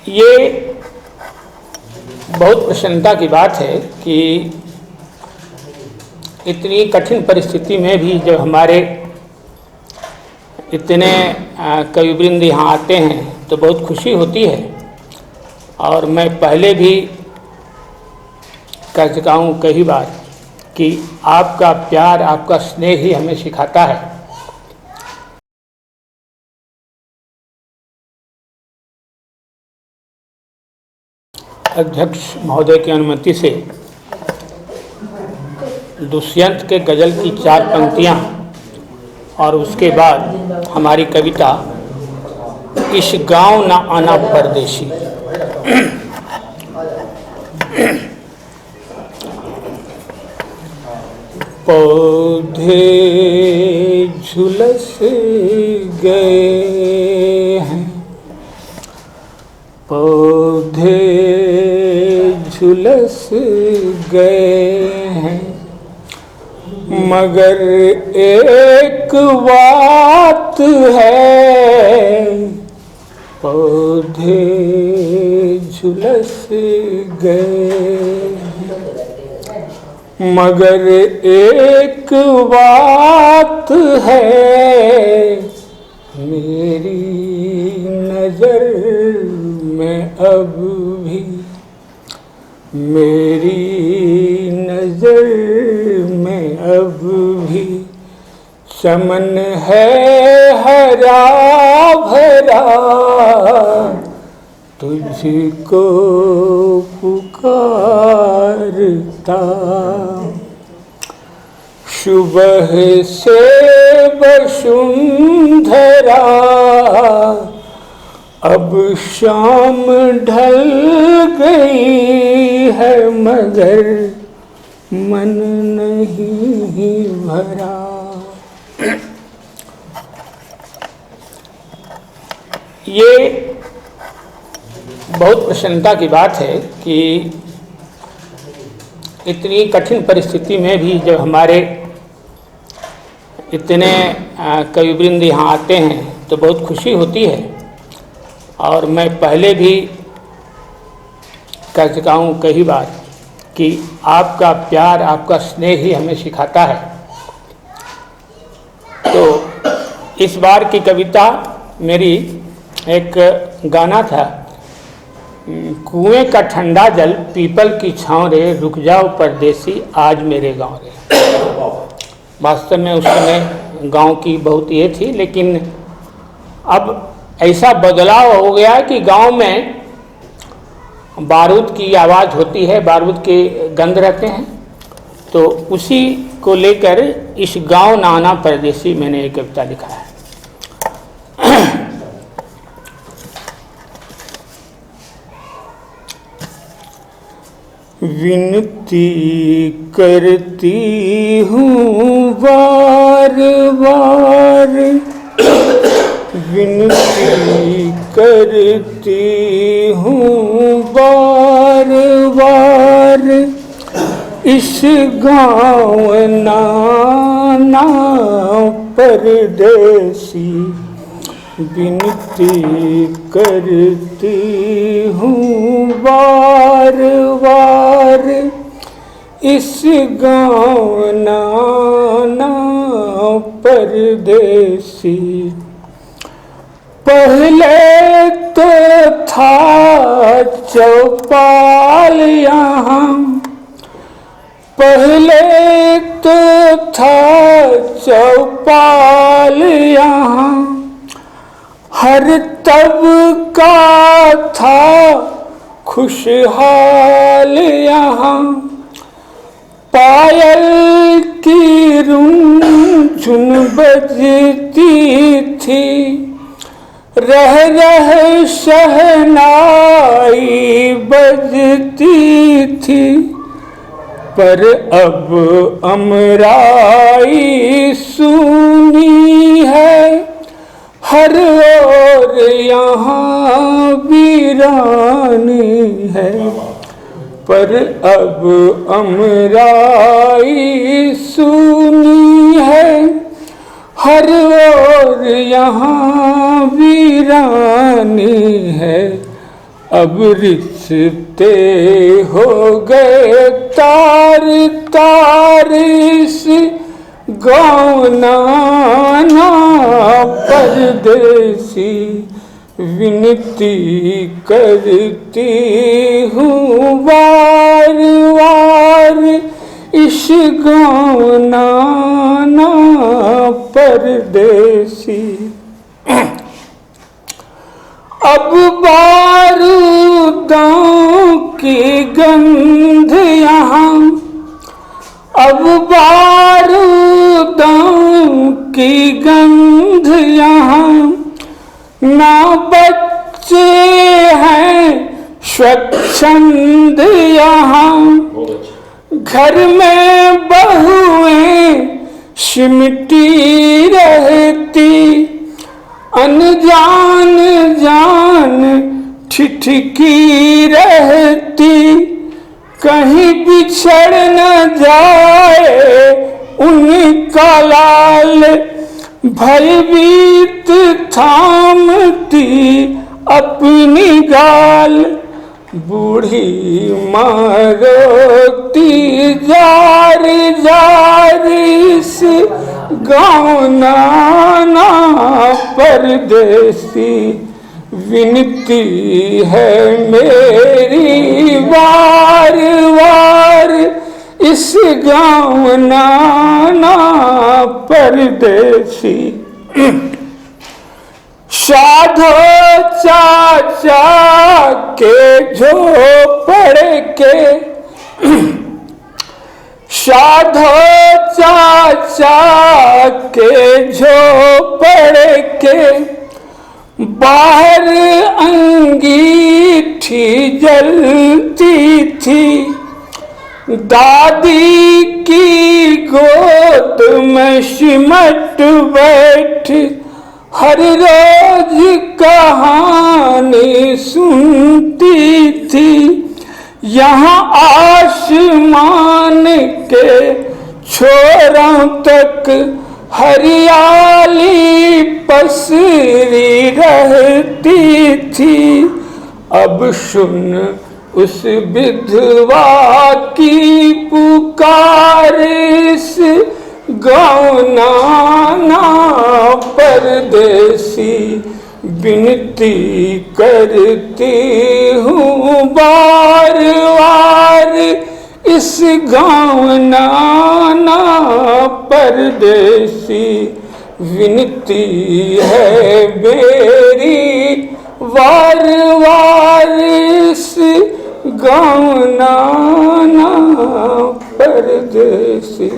ये बहुत प्रसन्नता की बात है कि इतनी कठिन परिस्थिति में भी जब हमारे इतने कविवृंद यहाँ आते हैं तो बहुत खुशी होती है। और मैं पहले भी कह चुका हूँ कई बार कि आपका प्यार, आपका स्नेह ही हमें सिखाता है। अध्यक्ष महोदय की अनुमति से दुष्यंत के गज़ल की 4 पंक्तियाँ और उसके बाद हमारी कविता इस गांव ना आना परदेसी। पौधे झुलस गए हैं, पौधे झुलस गए हैं, मगर एक बात है, पौधे झुलस गए, मगर एक बात है, मेरी नजर में अब भी, मेरी नजर में अब भी चमन है हरा भरा, तुझको पुकारता। सुबह से वसुंधरा अब शाम ढल गई है, मगर मन नहीं भरा। ये बहुत प्रसन्नता की बात है कि इतनी कठिन परिस्थिति में भी जब हमारे इतने कविवृंद यहाँ आते हैं तो बहुत खुशी होती है। और मैं पहले भी कह चुका हूँ कई बार कि आपका प्यार, आपका स्नेह ही हमें सिखाता है। तो इस बार की कविता मेरी एक गाना था, कुएं का ठंडा जल पीपल की छाँव रे, रुक जाओ परदेसी आज मेरे गाँव रे। वास्तव में उस समय गाँव की बहुत ये थी, लेकिन अब ऐसा बदलाव हो गया कि गांव में बारूद की आवाज़ होती है, बारूद के गंध रहते हैं। तो उसी को लेकर इस गांव ना आना परदेसी मैंने एक कविता लिखा है। विनती करती हूँ बार बार, विनती करती हूँ बार बार, इस गाँव नाना परदेसी। विनती करती हूँ बार बार, इस गाँव नाना परदेसी। पहले तो था चौपाल यहाँ, पहले तो था चौपाल यहाँ, हर तबका था खुशहाल यहाँ। पायल की रुनझुन बजती थी, रह रह शहनाई बजती थी, पर अब अमराई सुनी है, हर ओर यहाँ वीरानी है, पर अब अमराई सुनी है, हर ओर यहाँ वीरानी है, अब रिश्ते हो गए तार तार इस गाँव नाना परदेसी, विनती करती हूँ बार बार इस गाँव नाना परदेसी। अब बारूदों की गंध यहाँ, अब बारूदों की गंध यहाँ, ना बच्चे हैं स्वच्छंद यहाँ, घर में बहुएं सिमटी रहती, अनजान जान ठिठकी रहती, कहीं बिछड़ न जाए उनका लाल, भयभीत थामती अपनी गाल, बूढ़ी माँ रोती जार जार इस गाँव नाना परदेसी, विनती है मेरी बार बार इस गाँव नाना परदेसी। साधो चाचा के झोपड़े के, साधो चाचा के झोपड़े के, बाहर अंगीठी जलती थी, दादी की गोद में सिमट बैठ हर रोज कहानी सुनती थी, यहाँ आसमान के छोरों तक हरियाली पसरी रहती थी, अब सुन उस विधवा की पुकार इस गाँव नाना परदेसी, विनती करती हूँ बार बार इस गाँव नाना परदेसी, विनती है मेरी वार वार इस गाँव नाना परदेसी।